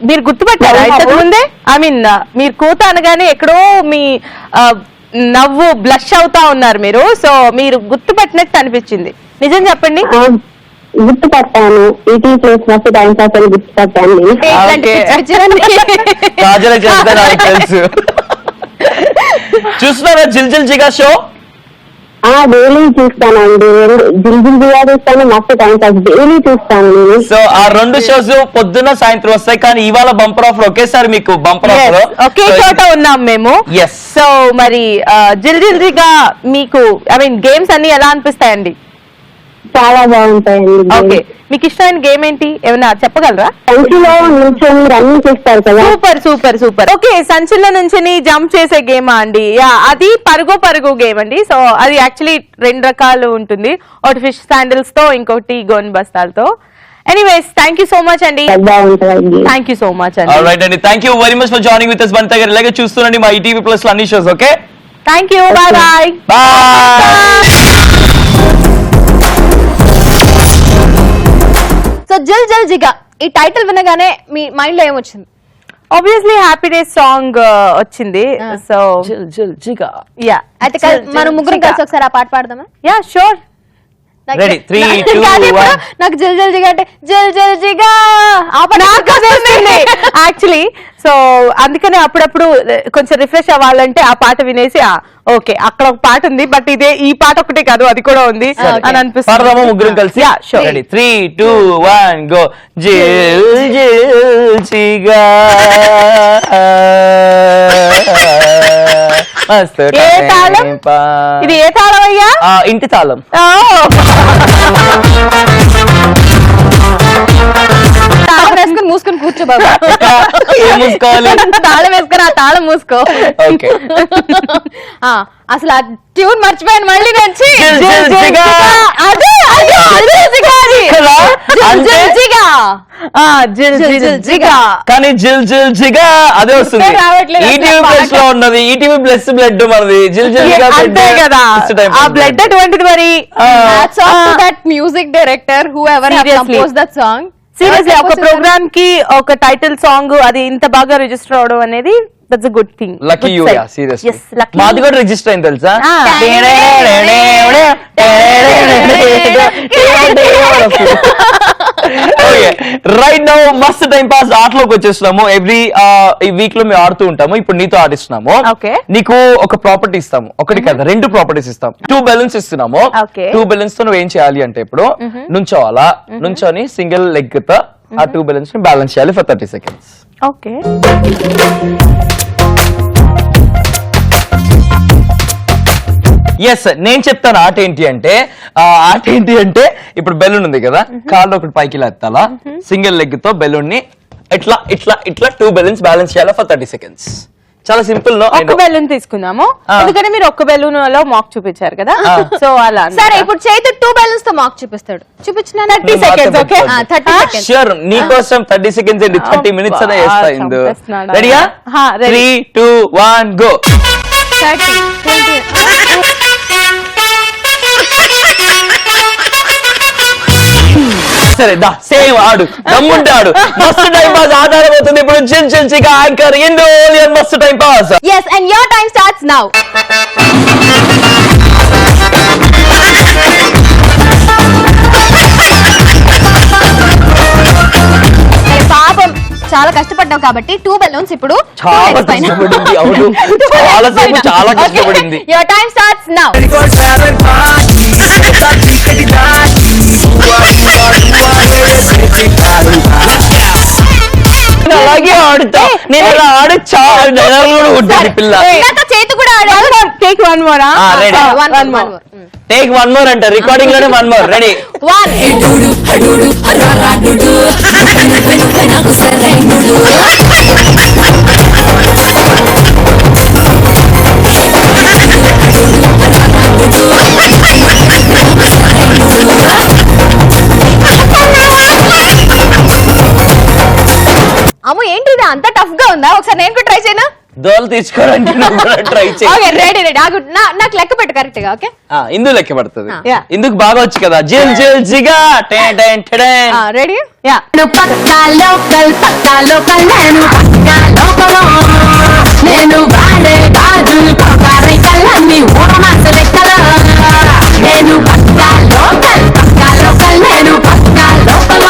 మీరు గుర్తుపట్టారా ఇంతకు ముందే? ఐ మీన్ మీరు కూత అనగానే ఎక్కడో మీ నవ్వు బ్లష్ అవుతా ఉన్నారు మీరు. సో మీరు గుర్తుపట్టినట్టు అనిపించింది. నిజం చెప్పండి. గుర్తుపట్టాను. ఈటీవీ ప్లస్ మస్తు టైం పాస్ అని గుర్తుపట్టాను. కాజల చేస్తే నాకు తెలుసు. చూస్తున్నారా జిల్ జిల్ జిగా షో? డైలీ చూస్తానండి. జిల్ జిల్ జిగా చూస్తాను, మస్తు టైం పాస్ డైలీ చూస్తాను నేను. సో ఆ రెండు షోస్ పొద్దున్న సాయంత్రం వస్తాయి, కానీ ఇవాళ బంపర్ ఆఫర్ ఒకేసారి మీకు బంపర్ ఆఫర్. ఒకే చోట ఉన్నాం మేము. ఎస్. సో మరి జిల్ జిల్ జిగా మీకు ఐ మీన్ గేమ్స్ అన్ని ఎలా అనిపిస్తాయండి? చాలా బాగుంటాయండి. ఓకే, మీకు ఇష్టమైన గేమ్ ఏంటి? ఏమైనా చెప్పగలరా? సంచిలో నిల్చొని రన్నింగ్ చేస్తారు కదా. Super super super. ఓకే, సంచుల నుంచి జంప్ చేసే గేమా అండి? అది పరుగు పరుగు గేమ్ అండి. సో అది యాక్చువల్లీ 2 రకాలు ఉంటుంది. ఒకటి ఫిష్ శాండిల్స్ తో, ఇంకోటి గోన్ బస్తాలతో. Anyways, thank you so much అండి. బాగుంటుంది. థ్యాంక్ యూ సో మచ్ అండి. ఆల్రైట్ అండి, thank you very much for joining with us Vanitha గారు. ఇలాగే చూస్తుండండి మా ఈటీవీ ప్లస్ లో అన్ని షోస్. Okay, thank you. Bye bye. Bye. So Jil Jil జిగా ఈ టైటిల్ వినగానే మీ మైండ్ లో ఏమొచ్చింది? ఆబ్వియస్లీ హ్యాపీ డేస్ సాంగ్ వచ్చింది. సో జిల్ జిల్ జిగా. యా, అయితే మనం ముగ్గురం కలిసి ఒకసారి ఆ పాట పాడదామా? Yeah sure. రెడీ 3 2 1. నాకు జిల్ జిల్ జిగా అంటే జిల్ జిల్ జిగా యాక్చువల్లీ. సో అందుకనే అప్పుడప్పుడు కొంచెం రిఫ్రెష్ అవ్వాలంటే ఆ పాట వినేసి ఓకే అక్కడ ఒక పాట ఉంది, బట్ ఇదే ఈ పాట ఒకటే కాదు అది కూడా ఉంది అని అనిపిస్తుంది. పాడదామా ముగ్గురం కలిసి? Yeah sure. Ready 3 2 1 go. జిల్ జిల్ జిగా మస్త్ ఏ తాళం? Time pass. ఇది ఏ తాళం అయ్యా? ఇంటి తాళం. తాళం వేసుకుని మూసుకొని కూర్చో బాబా. ఏం మూసుకోవాలి? తాళం వేసుకుని ఆ తాళం మూసుకో. ఓకే. అసలు ఆ ట్యూన్ మర్చిపోయాను మళ్ళీ నుంచి. జిల్ జిల్ జిగా. అదే అదే అదే జిగా అది. కదా? జిల్ జిల్ జిగా. జిల్ జిల్ జిగా. కానీ జిల్ జిల్ జిగా అదే వస్తుంది. రావట్లేదు. ఈటీవీ ప్లస్ లో ఉన్నది. ఈటీవీ ప్లస్ బ్లడ్ మనది. జిల్ జిల్ జిగా అంతే కదా, ఆ బ్లడ్ అటువంటిది మరి. Hats off to that music director whoever have Seriously. composed that song. Seriously ఒక ప్రోగ్రామ్ కి ఒక టైటిల్ సాంగ్ అది ఇంత బాగా రిజిస్టర్ అవడం అనేది that's a good thing. Lucky you. Yeah seriously. Yes, lucky. మాది కూడా రిజిస్టర్ అయింది తెలుసా? రైట్ నౌ మస్త్ టైం పాస్ ఆటలోకి వచ్చేస్తున్నాము. ఎవ్రీ ఈ వీక్ లో మేము ఆడుతూ ఉంటాము. ఇప్పుడు నీతో ఆడిస్తున్నాము. Okay. నీకు ఒక ప్రాపర్టీ ఇస్తాము, ఒకటి కదా 2 ప్రాపర్టీస్ ఇస్తాం. 2 బెలూన్స్ ఇస్తున్నాము. Okay. 2 బెలూన్స్ తో నువ్వు ఏం చేయాలి అంటే ఇప్పుడు నుంచోవాలా, నుంచొని సింగిల్ లెగ్ తో ఆ 2 బెలూన్స్ ని బ్యాలెన్స్ చేయాలి ఫర్ 30 seconds. ఓకే. ఎస్, నేను చెప్తాను ఆట ఏంటి అంటే. ఇప్పుడు బెలూన్ ఉంది కదా, కాళ్ళు ఒకటి పైకి ఎత్తాలా, సింగిల్ లెగ్ తో బెలూన్ ని ఇట్లా ఇట్లా ఇట్లా 2 బెలూన్స్ బ్యాలెన్స్ చేయాలా ఫర్ 30 seconds. చాలా సింపుల్. ఒక్క బెలూన్ తీసుకుందాము, ఎందుకంటే మీరు ఒక్క బెలూన్ లో మాక్ చూపించారు కదా. సో అలా సరే, ఇప్పుడు చేతి 2 బెలూన్స్ తో మాకు చూపిస్తాడు. చూపించిన 30 seconds. Okay, 30 seconds. షూర్, నీకోసం 30 seconds ఏంటి, 30 minutes అనే చేస్తా. ఇందు రెడీయా? 3 2 1 గో. 30 20. సరే దా, సేమ్ ఆడు, దమ్ముంటే ఆడు. మస్తు టైం పాస్ ఆట ఆడబోతుంది ఇప్పుడు జిల్ జిల్ జిగా యాంకర్ ఇందు మస్తు time pass. Yes, and your time starts now. పాపం చాలా కష్టపడ్డావు కాబట్టి 2 బెలూన్స్ ఇప్పుడు చాలా కష్టపడింది, అవును చాలా సేపు చాలా కష్టపడింది. Your time starts now. అలాగే ఆడుతా, నేను అలా ఆడు చాలా డైలాగ్ కూడా ఉంటుంది పిల్ల. చేతి కూడా ఆడావు. Take one more. Ready, take one more అంట, రికార్డింగ్ లోనే వన్ మోర్. రెడీ, 1 అమ్మ ఏంటిది అంత టఫ్ గా ఉందా? ఒకసారి నేను కూడా ట్రై చేయనా? దోలు తీసుకోవడానికి నువ్వు కూడా ట్రై చేయి. Okay ready ready. నాకు లెక్క పెట్టు కరెక్ట్ గా. ఓకే ఇందు లెక్క పడుతుంది. Yeah. ఇందుకు బాగా వచ్చు కదా. Jil Jil Jiga ten ten ten. Ready? Yeah. పక్కా లోకల్ నేను వాడే గాజులు కొకారై కళ్ళన్ని ఓరమాస లెక్కల నేను పక్కా లోకల్ నేను పక్కా లోకల్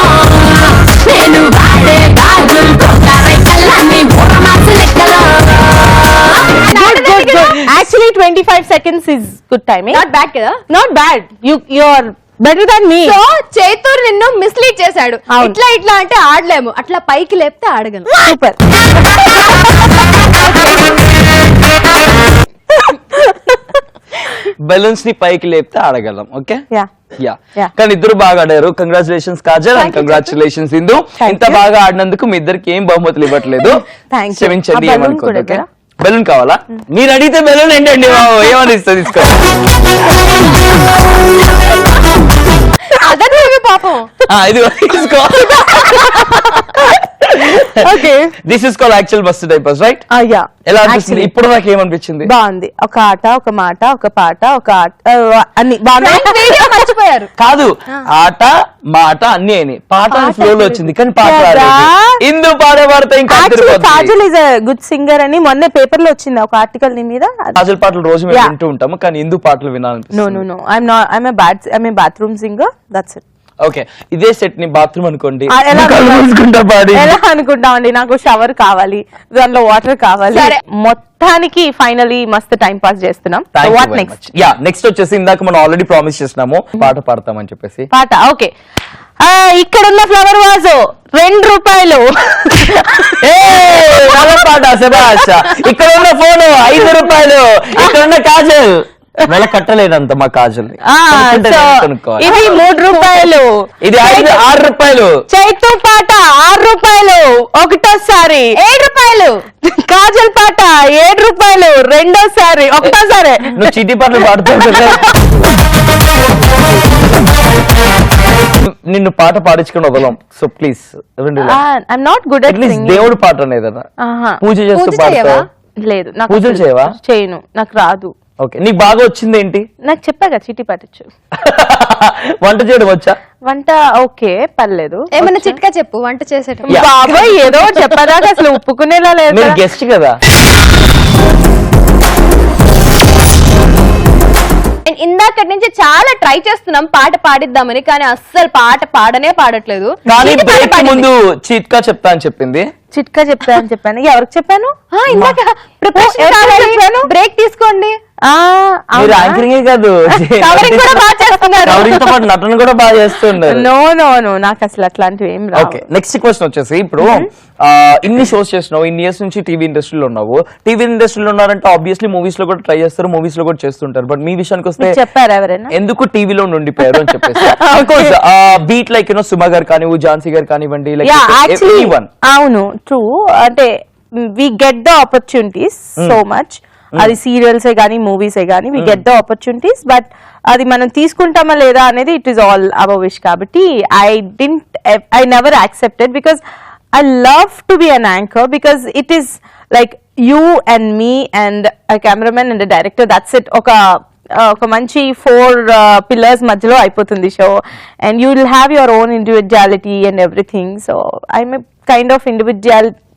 నేను వాడే గాజులు కొకారై కళ్ళన్ని ఓరమాస లెక్కల. Actually 25 seconds is good timing. Not bad కదా? Not bad. You're better than me. So చైతూర్ నిన్ను మిస్లీడ్ చేశాడు. అవును. ఇట్లా అంటే ఆడలేము, అట్లా పైకి లేపితే ఆడగలం. Super. బెలూన్స్ ని పైకి లేపితే ఆడగలం. Okay, Yeah. యా. Yeah. కానీ ఇద్దరు బాగా ఆడారు. Congratulations Kajal and congratulations Indu. Thank ఇంత you. బాగా ఆడినందుకు మీ ఇద్దరికి ఏం బహుమతులు ఇవ్వట్లేదు. Thank you. క్షమించండి, ఆ balloon ఏమనుకోండి. కూడా ఓకే, ఇవ్వరా? బెలూన్ కావాలా? మీరు అడిగితే బెలూన్ ఏంటండి బాబు, ఏమని ఇస్తుంది తీసుకో. అదర్వేవి పాపం. ఇది తీసుకో. Okay, this is call actual bus typers, right? Yeah. ఎలా అనిపిస్తుంది ఇప్పుడు? నాకు ఏమనిపించింది? బాగుంది. ఒక ఆట, ఒక మాట, ఒక పాట, ఒక అన్ని బాగున్నాయి. వీడియో మర్చిపోయారు. కాదు, ఆట మాట అన్ని అయినాయి. పాట ఫ్లో లో వచ్చింది కానీ పాట కదా? రాలేదు. ఇందు పాడే పాడితే ఇంకా అదిరిపోతుంది. Kajal is a good singer అని మొన్న పేపర్ లో వచ్చింది ఒక ఆర్టికల్ నీ మీద. కాజల్ పాటలు రోజు మేము Yeah. వింటూ ఉంటాము, కానీ ఇందు పాటలు నో వినాలనిపిస్తుంది. No no I'm a bathroom singer. That's it. Okay, ఇదే సెట్ ని బాత్రూమ్ అనుకోండి, ఎలా కళ్ళు మూసుకుంటా పాడి. ఎలా అనుకుంటామండి, నాకు షవర్ కావాలి, దాంట్లో వాటర్ కావాలి. సరే. మొత్తానికి ఫైనలీ మస్తు టైం పాస్ చేస్తున్నాం. What next? యా, నెక్స్ట్ వచ్చేసి ఇందాక మనం ఆల్రెడీ ప్రామిస్ చేసినాము పాట పాడతామని చెప్పేసి. పాట ఓకే. ఇక్కడున్న ఫ్లవర్ వాజు ₹2. నల్ల పాట శభాష్. ఇక్కడ ఉన్న ఫోన్ ₹5. ఇక్కడ ఉన్న కాజల్ నెల కట్టలేదంత మా కాజల్. ఇది ₹3. ఇది ₹6. చైతు పాట ₹6 ఒకటోసారి, ₹7. కాజల్ పాట ₹7 రెండోసారి, ఒకటోసారి. నువ్వు చీటీ పాటలు పాడుతావు. నిన్ను పాట పాడించుకుని వదలం. So please I'm not good at singing. దేవుడు పాట అనేదన్నా పూజ చేస్తూ పూజ చేయవా? పాడతావు. లేదు, నాకు పూజలు అసలు చేయవా? చేయను, నాకు రాదు. ఓకే, నీకు బాగా వచ్చింది ఏంటి? నాకు చెప్పాగా చీటీ పాటించు. వంట చేయడం వచ్చా? వంట ఓకే, పర్లేదు. ఏమన్నా చిట్కా చెప్పు వంట చేసేటప్పుడు. Yeah. బాబాయ్ ఏదో చెప్పదాకా అసలు ఒప్పుకునేలా లేదు. మీరు గెస్ట్ కదా. ఇందాకటి నుంచి చాలా ట్రై చేస్తున్నాం పాట పాడిద్దామని, కానీ అస్సలు పాట పాడట్లేదు. కానీ ఇది పాట బ్రేక్ పాడింది. ముందు చిట్కా చెప్తా అని చెప్పింది. చిట్కా చెప్తా అని చెప్పాను. ఎవరికి చెప్పాను? ఇందాక బ్రేక్ తీసుకోండి. మీరు యాంకరింగే కాదు, కవరింగ్ కూడా బాగా చేస్తున్నారు. కవరింగ్ తో పాటు నటన కూడా బాగా చేస్తున్నారు. నో నో నో, నాకు అసలు అట్లాంటివి ఏం రావు. ఓకే, నెక్స్ట్ క్వశ్చన్ వచ్చేసి ఇప్పుడు ఇన్ని షోస్ చేస్తున్నావు, ఇన్ని ఇయర్స్ నుంచి టీవీ ఇండస్ట్రీలో ఉన్నావు. టీవీ ఇండస్ట్రీలో ఉన్నారంటే ఆబ్వియస్లీ మూవీస్ లో కూడా ట్రై చేస్తారు, మూవీస్ లో కూడా చేస్తుంటారు. బట్ మీ విషయానికి వస్తే మీకు చెప్పారా ఎవరైనా? ఎందుకు టీవీలో ఉండిపోయారు అని చెప్పేసి. బీట్ లైక్ సుమ గారు కానివ్వండి, ఝాన్సీ గారు కానివ్వండి, Yeah, actually, ఎవ్రీవన్. అవును, ట్రూ. అంటే we get the opportunities so much. అది సీరియల్సే కానీ మూవీసే కానీ we get the opportunities, but అది మనం తీసుకుంటామా లేదా అనేది it is all our wish. కాబట్టి I never accepted because I love to be an anchor because it is like you and me and cameraman and director, that's it. ఒక మంచి 4 pillars మధ్యలో అయిపోతుంది show, and you will have your own individuality and everything. So I'm kind of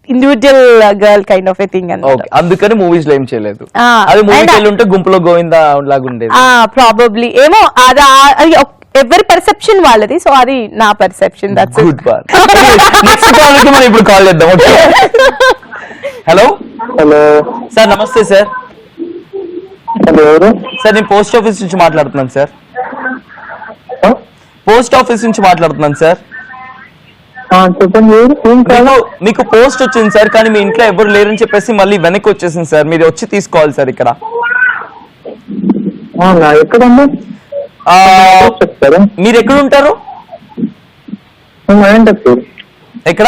individual girl kind of a thing. అందుకని movies లో ఏం చేయలేదు. అది movies వెళ్ళి ఉంటే గుంపులో గోవిందా లాగా ఉండేది. ప్రాబబ్లీ ఏమో అది ఎవరి పర్సెప్షన్ వాళ్ళది, సో అది నా perception. That's good one. Next call కి మనం ఇప్పుడు కాల్ చేద్దాం. ఓకే, హలో హలో సార్, నమస్తే సార్. హలో ఎవరు? సార్ నేను పోస్ట్ ఆఫీస్ నుంచి మాట్లాడుతున్నాను సార్. పోస్ట్ ఆఫీస్ నుంచి మాట్లాడుతున్నాను సార్. చెప్పండి ఎవరు? ఏం కాదు. మీకు పోస్ట్ వచ్చింది సార్, కానీ మీ ఇంట్లో ఎవరు లేరని చెప్పేసి మళ్ళీ వెనక్కి వచ్చేసింది సార్. మీరు వచ్చి తీసుకోవాలి సార్ ఇక్కడ. అవునా, ఎక్కడండి చెప్తారా? మీరు ఎక్కడ ఉంటారు? అనంతపూర్. ఎక్కడ?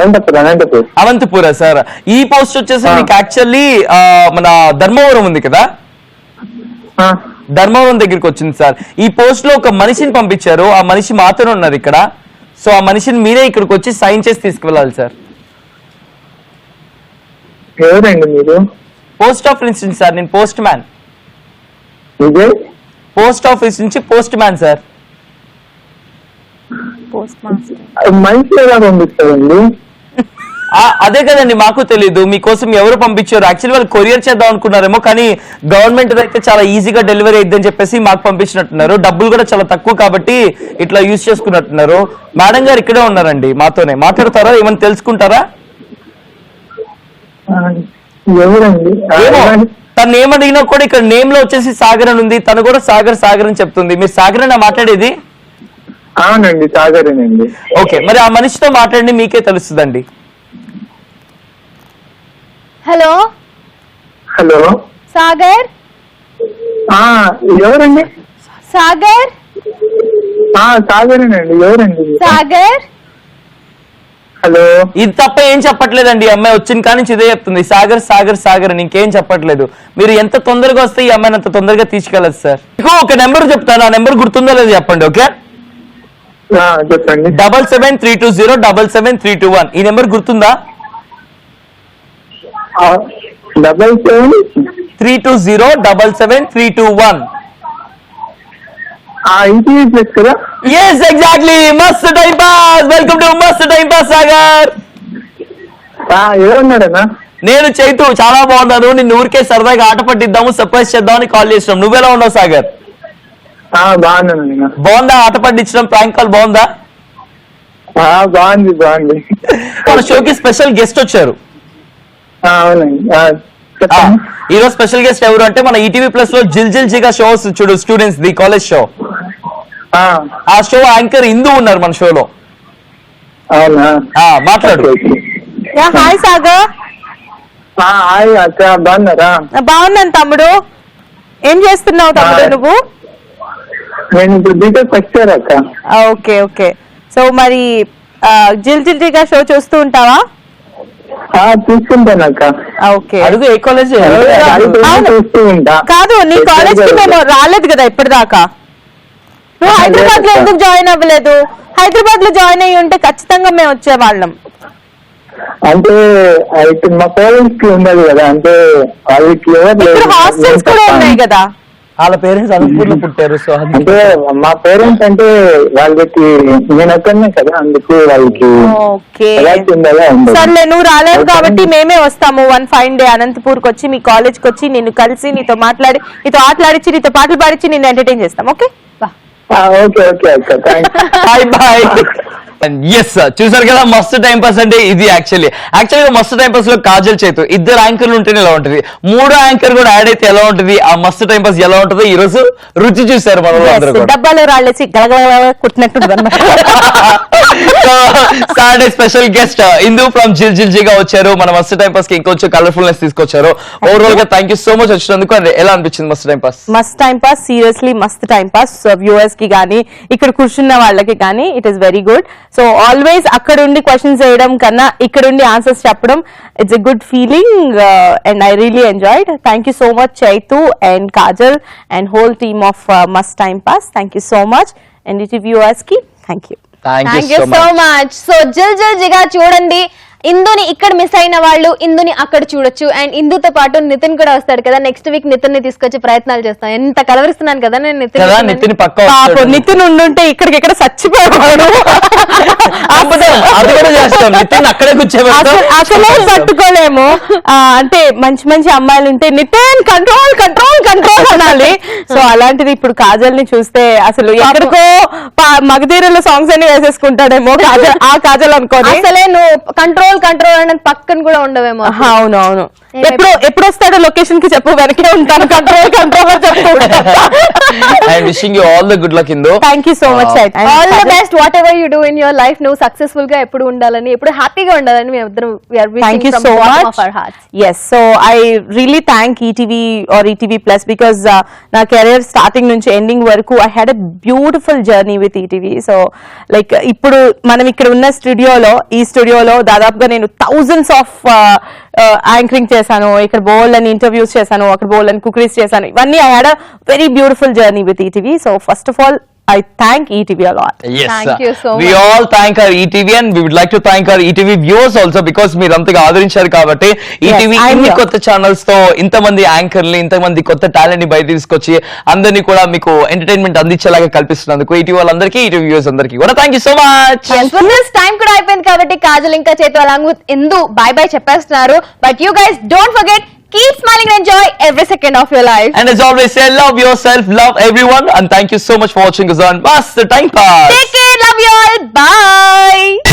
అనంతపూర్. అవంతిపురా సార్. ఈ పోస్ట్ వచ్చేసి మీకు యాక్చువల్లీ మన ధర్మవరం ఉంది కదా, ధర్మవరం దగ్గరికి వచ్చింది సార్. ఈ పోస్ట్ లో ఒక మనిషిని పంపించారు, ఆ మనిషి మాత్రమే ఉన్నారు ఇక్కడ. సో ఆ మనిషిని మీరే ఇక్కడికి వచ్చి సైన్ చేసి తీసుకువెళ్ళాలి సార్. ఎవరండి మీరు? పోస్ట్ ఆఫీస్ నుంచి సార్, నేను post man. Vijay? Post office నుంచి పోస్ట్ మ్యాన్ సార్. మనిషి ఎలా పంపిస్తారండి? అదే కదండి, మాకు తెలీదు మీకోసం ఎవరు పంపించారు. యాక్చువల్లీ వాళ్ళు కొరియర్ చేద్దాం అనుకున్నారేమో, కానీ గవర్నమెంట్ అయితే చాలా ఈజీగా డెలివరీ అయిద్దని చెప్పేసి మాకు పంపించినట్టున్నారు. డబ్బులు కూడా చాలా తక్కువ కాబట్టి ఇట్లా యూజ్ చేసుకున్నట్టున్నారు. మేడం గారు ఇక్కడే ఉన్నారండి, మాతోనే మాట్లాడతారా, ఏమని తెలుసుకుంటారా? ఎవరండి? తను ఏమడిగినా కూడా ఇక్కడ నేమ్ లో వచ్చేసి సాగర్ అని ఉంది. తను కూడా సాగర్ సాగర్ అని చెప్తుంది. మీరు సాగర్ అని మాట్లాడేది? అవునండి, సాగరేనండి. ఓకే, మరి ఆ మనిషితో మాట్లాడి మీకే తెలుస్తుందండి. Hello hello Sagar. ఎవరండి? సాగర్. సాగరేనండి. ఎవరండి? సాగర్. హలో. ఇది తప్ప ఏం చెప్పట్లేదండి. ఈ అమ్మాయి వచ్చిన కానీ నుంచి ఇదే చెప్తుంది, సాగర్ సాగర్ సాగర్ అని, ఇంకేం చెప్పట్లేదు. మీరు ఎంత తొందరగా వస్తే ఈ అమ్మాయిని అంత తొందరగా తీసుకెళ్ళదు సార్. మీకు ఒక నెంబర్ చెప్తాను, ఆ నెంబర్ గుర్తుందో లేదో చెప్పండి. ఓకే, చెప్పండి. 7732077321. ఈ నెంబర్ గుర్తుందా? 320777321. ఇంటీరియర్ ప్లేస్ కదా? Yes, exactly. మస్త్ టైం పాస్. వెల్కమ్ టు మస్త్ టైం పాస్ సాగర్. ఎవరున్నాడన్నా? నేను చైతు, చాలా బాగున్నాను. నిన్ను ఊరికే సరదాగా ఆట పట్టిద్దాము, సర్ప్రైజ్ చేద్దామని కాల్ చేసినాం. నువ్వెలా ఉన్నావు సాగర్? బాగున్నాను. బాగుందా ఆట పట్టించడం? ప్రాంక్ కాల్ బాగుందా? బాగుంది. మన షోకి స్పెషల్ గెస్ట్ వచ్చారు. అవునండి. ఈ రోజు స్పెషల్ గెస్ట్ ఎవరు అంటే మన ఈటీవీ ప్లస్ లో జిల్ జిల్ జిగా షోస్ చూడు, స్టూడెంట్స్ ది కాలేజ్ షో. ఆ షో యాంకర్ ఇందు ఉన్నారు మన షోలో. అవునా? మాట్లాడు. హాయ్ సాగర్. హాయ్ అక్క, బాగున్నారా? బాగున్నాను తమ్ముడు. ఏం చేస్తున్నావు తమ్ముడు నువ్వు? నేను ఇప్పుడు బీటెక్ ఫస్ట్ ఇయర్ అక్క. Okay okay. సో మరి జిల్ జిల్ జిగా షో చూస్తూ ఉంటావా? చూసుకుంటాను అక్క. ఓకే. అడుగు, ఏ కాలేజ్? చూస్తూ ఉంటా. కాదు, నీ కాలేజ్ కి మేము రాలేదు కదా ఇప్పటిదాకా. నువ్వు హైదరాబాద్ లో ఎందుకు జాయిన్ అవ్వలేదు? హైదరాబాద్ లో జాయిన్ అయ్యి ఉంటే ఖచ్చితంగా మేము వచ్చేవాళ్ళం. అంటే ఇప్పుడు మా పేరెంట్స్ కి ఉండదు కదా, అంటే వాళ్ళకి ఇప్పుడు హాస్టల్స్ కూడా ఉన్నాయి కదా. వాళ్ళ పేరెంట్స్ అనంతపూర్లో పుట్టారు. సో అంటే మా పేరెంట్స్ అంటే వాళ్ళకి నేను ఒక్కనే కదా, అందుకు వాళ్ళకి ఓకే. ఉండదా ఉండదు. సర్లే, నువ్వు రాలేదు కాబట్టి మేమే వస్తాము. వన్ ఫైన్ డే అనంతపూర్కి వచ్చి మీ కాలేజ్ కి వచ్చి నిన్ను కలిసి నీతో మాట్లాడి, నీతో ఆటలాడించి, నీతో పాటలు పాడించి నిన్ను ఎంటర్టైన్ చేస్తాం. ఓకే ఓకే ఓకే అక్క, థ్యాంక్స్. Bye bye. ఎస్, చూసారు కదా మస్తు టైం పాస్ అంటే ఇది. యాక్చువల్గా మస్తు టైం పాస్ లో కాజల్ చైతు ఇద్దరు యాంకర్లు ఉంటేనే ఎలా ఉంటుంది, మూడో యాంకర్ కూడా యాడ్ అయితే ఎలా ఉంటుంది, ఆ మస్తు టైం పాస్ ఎలా ఉంటుందో ఈ రోజు రుచి చూసారు మన డబ్బాలో రాళ్ళేసి కుట్టినట్టు. Saturday special guest Indu from Jil Jil జిగా వచ్చారు. మన మస్తు టైం పాస్ కి ఇంకొంచెం కలర్ఫుల్నెస్ తీసుకొచ్చారు. ఓవరాల్ గా థ్యాంక్ యూ సో మచ్ వచ్చినందుకు. ఎలా అనిపించింది మస్తు టైం పాస్? మస్త్ టైం పాస్, సీరియస్లీ మస్త్ టైం పాస్. వ్యూవర్స్ కి కానీ ఇక్కడ కూర్చున్న వాళ్ళకి కానీ it is very good. So always అక్కడ ఉండి క్వశ్చన్స్ వేయడం కన్నా ఇక్కడ ఉండి ఆన్సర్స్ చెప్పడం, it's a good feeling and I really enjoyed. Thank you so much Chaitu and Kajal and whole team of Mast time pass. Thank you so much. And viewers కి thank you. Thank you so much. So Jil Jil జిగా చూడండి, ఇందుని ఇక్కడ miss అయిన వాళ్ళు ఇందుని అక్కడ చూడొచ్చు. And ఇందుతో పాటు నితిన్ కూడా వస్తాడు కదా, నెక్స్ట్ వీక్ నితిన్ ని తీసుకొచ్చే ప్రయత్నాలు చేస్తాను. ఎంత కలవరిస్తున్నాను కదా నేను నితిన్ పక్క నితిన్ ఉండుంటే ఇక్కడికి ఎక్కడ చచ్చిపోయాడు. అది కూడా చేస్తాం, నితిన్ అక్కడే కూర్చోబెడతాం. అసలే పట్టుకోలేము. అంటే మంచి మంచి అమ్మాయిలు ఉంటే నితిన్ కంట్రోల్ కంట్రోల్ కంట్రోల్ అనాలి. సో అలాంటిది ఇప్పుడు కాజల్ ని చూస్తే అసలు ఎక్కడికో మగధీరలో సాంగ్స్ అన్ని వేసేసుకుంటాడేమో కాజల్. ఆ కాజల్ అనుకోని అసలే నువ్వు కంట్రోల్ కంట్రోల్ అనేది పక్కన కూడా ఉండవేమో. అవును అవును. ఎప్పుడు వస్తాడో లొకేషన్ కి చెప్పు, వెనకే ఉంటాను. కంట్రోల్ కంట్రోల్ అని చెప్తూ I'm wishing you all the good luck in though. Thank you so much. All the best what ever you do in your life. నువ్వు సక్సెస్ఫుల్ గా ఎప్పుడు ఉండాలని, ఎప్పుడు హ్యాపీగా ఉండాలని మేము ఇద్దరం Thank you so much. Yes, so I really thank ETV or ETV Plus because na career starting nunchi ending varaku I had a beautiful journey with ETV. So like ippudu manam ikkada unna studio lo ee studio lo dadapuga nenu thousands of anchoring చేశాను, ఇక్కడ బోల్డ్ అని interviews చేశాను, అక్కడ బోల్డ్ అని cookeries చేశాను. ఇవన్నీ I had a very beautiful journey with ETV. So first of all I thank ETV a lot. Yes, thank you so we much. all thank our ETV and we would like to thank our ETV viewers also because మీరు అంతగా ఆదరించారు కాబట్టి ETV ఇన్ని కొత్త channels తో ఇంతమంది యాంకర్లు ఇంతమంది కొత్త టాలెంట్ ని బయట తీసుకొచ్చి అందరినీ కూడా మీకు ఎంటర్టైన్మెంట్ అందించేలాగా కల్పిస్తున్నందుకు ETV వాళ్ళందరికీ ETV వ్యూవర్స్ అందరికీ కూడా thank you so much. Time కూడా అయిపోయింది కాబట్టి కాజల్ ఇంకా Chaitu along with Indu bye bye చెప్పేస్తున్నారు. But you guys don't forget, keep smiling and enjoy every second of your life. And as always, say love yourself, love everyone, and thank you so much for watching us on Mast Time Pass. Take care, love you all, bye.